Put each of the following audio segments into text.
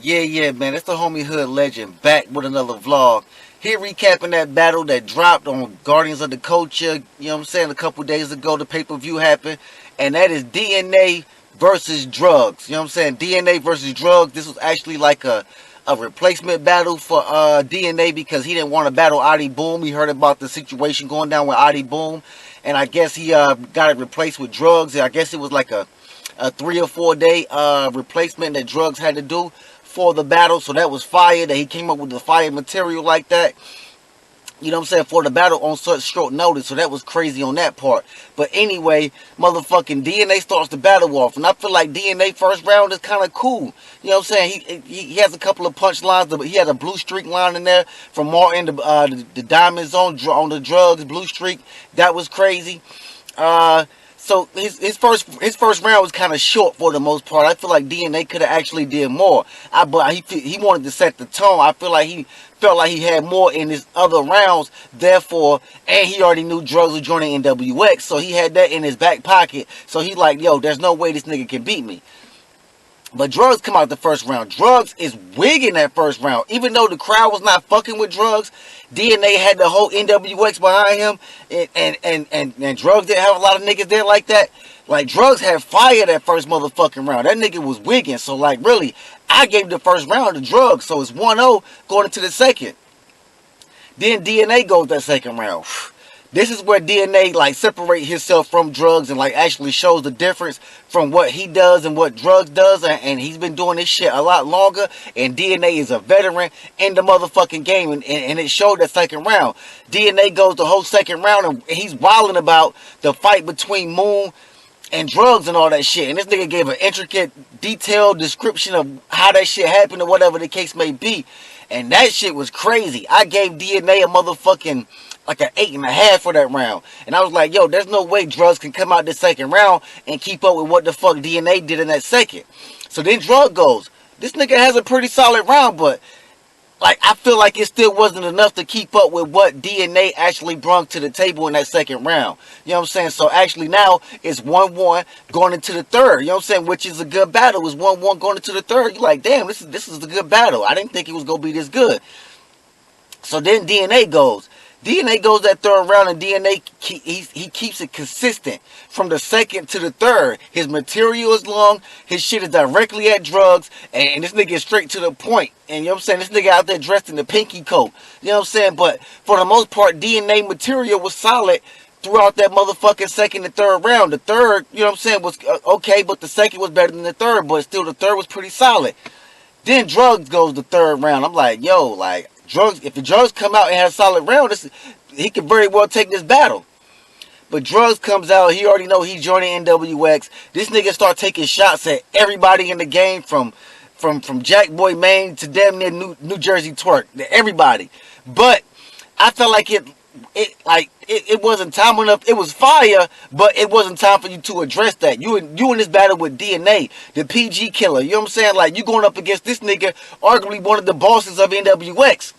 Yeah, man. It's the homie Hood Legend back with another vlog. Here recapping that battle that dropped on Guardians of the Culture. You know what I'm saying? A couple days ago, the pay-per-view happened. And that is DNA versus Drugz. You know what I'm saying? DNA versus Drugz. This was actually like a replacement battle for DNA because he didn't want to battle Adi Boom. He heard about the situation going down with Adi Boom. And I guess he got it replaced with Drugz. I guess it was like a 3 or 4 day replacement that Drugz had to do for the battle. So that was fire, that he came up with the fire material like that, you know what I'm saying, for the battle on such short notice. So that was crazy on that part. But anyway, motherfucking DNA starts the battle off, and I feel like DNA first round is kind of cool. You know what I'm saying? He has a couple of punch lines, but he had a blue streak line in there from Martin, the diamonds on the Drugz blue streak. That was crazy. So his first round was kind of short for the most part. I feel like DNA could have actually did more. But he wanted to set the tone. I feel like he felt like he had more in his other rounds. Therefore, and he already knew Drugz was joining NWX, so he had that in his back pocket. So he's like, yo, there's no way this nigga can beat me. But Drugz come out the first round. Drugz is wigging that first round. Even though the crowd was not fucking with Drugz, DNA had the whole NWX behind him, and Drugz didn't have a lot of niggas there like that. Like, Drugz had fire that first motherfucking round. That nigga was wigging. So, like, really, I gave the first round to Drugz. So it's 1-0 going into the second. Then DNA goes that second round. This is where DNA like separate himself from Drugz and like actually shows the difference from what he does and what Drugz does, and he's been doing this shit a lot longer, and DNA is a veteran in the motherfucking game, and it showed that second round. DNA goes the whole second round and he's wilding about the fight between Moon and Drugz and all that shit, and this nigga gave an intricate, detailed description of how that shit happened or whatever the case may be, and that shit was crazy. I gave DNA a motherfucking like an 8.5 for that round. And I was like, yo, there's no way Drugz can come out this second round and keep up with what the fuck DNA did in that second. So then Drugz goes, this nigga has a pretty solid round, but like I feel like it still wasn't enough to keep up with what DNA actually brought to the table in that second round. You know what I'm saying? So actually now it's 1-1 going into the third. You know what I'm saying? Which is a good battle. It's 1-1 going into the third. You're like, damn, this is a good battle. I didn't think it was gonna be this good. So then DNA goes that third round, and DNA, he keeps it consistent from the second to the third. His material is long, his shit is directly at Drugz, and this nigga is straight to the point. And you know what I'm saying? This nigga out there dressed in the pinky coat. You know what I'm saying? But for the most part, DNA material was solid throughout that motherfucking second and third round. The third, you know what I'm saying, was okay, but the second was better than the third, but still the third was pretty solid. Then Drugz goes the third round. I'm like, yo, like, Drugz, if the Drugz come out and has a solid round, he could very well take this battle. But Drugz comes out, he already know he's joining NWX. This nigga start taking shots at everybody in the game, from Jack Boy Maine to damn near New Jersey Twerk, everybody. But I felt like it wasn't time enough. It was fire, but it wasn't time for you to address that. You in this battle with DNA, the PG killer. You know what I'm saying? Like, you going up against this nigga, arguably one of the bosses of NWX.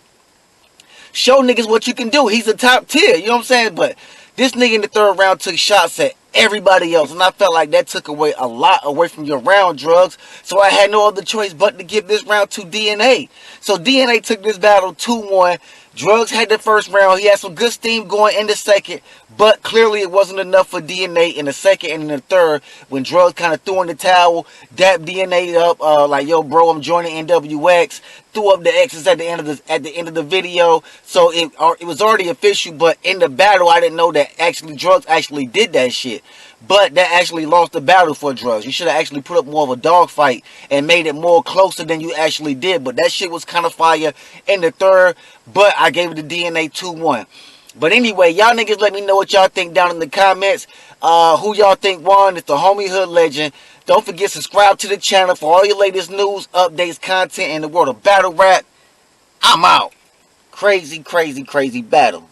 Show niggas what you can do. He's a top tier. You know what I'm saying? But this nigga in the third round took shots at everybody else, and I felt like that took away a lot away from your round, Drugz. So I had no other choice but to give this round to DNA. So DNA took this battle 2-1. Drugz had the first round. He had some good steam going in the second, but clearly it wasn't enough for DNA in the second and in the third, when Drugz kind of threw in the towel, dapped DNA up, like, yo, bro, I'm joining NWX. Threw up the X's at the end of the video. So it was already official, but in the battle I didn't know that actually Drugz actually did that shit. But that actually lost the battle for Drugz. You should have actually put up more of a dogfight and made it more closer than you actually did. But that shit was kind of fire in the third. But I gave it to DNA 2-1. But anyway, y'all niggas let me know what y'all think down in the comments. Who y'all think won? It's the homie Hood Legend. Don't forget, subscribe to the channel for all your latest news, updates, content in the world of battle rap. I'm out. Crazy, crazy, crazy battle.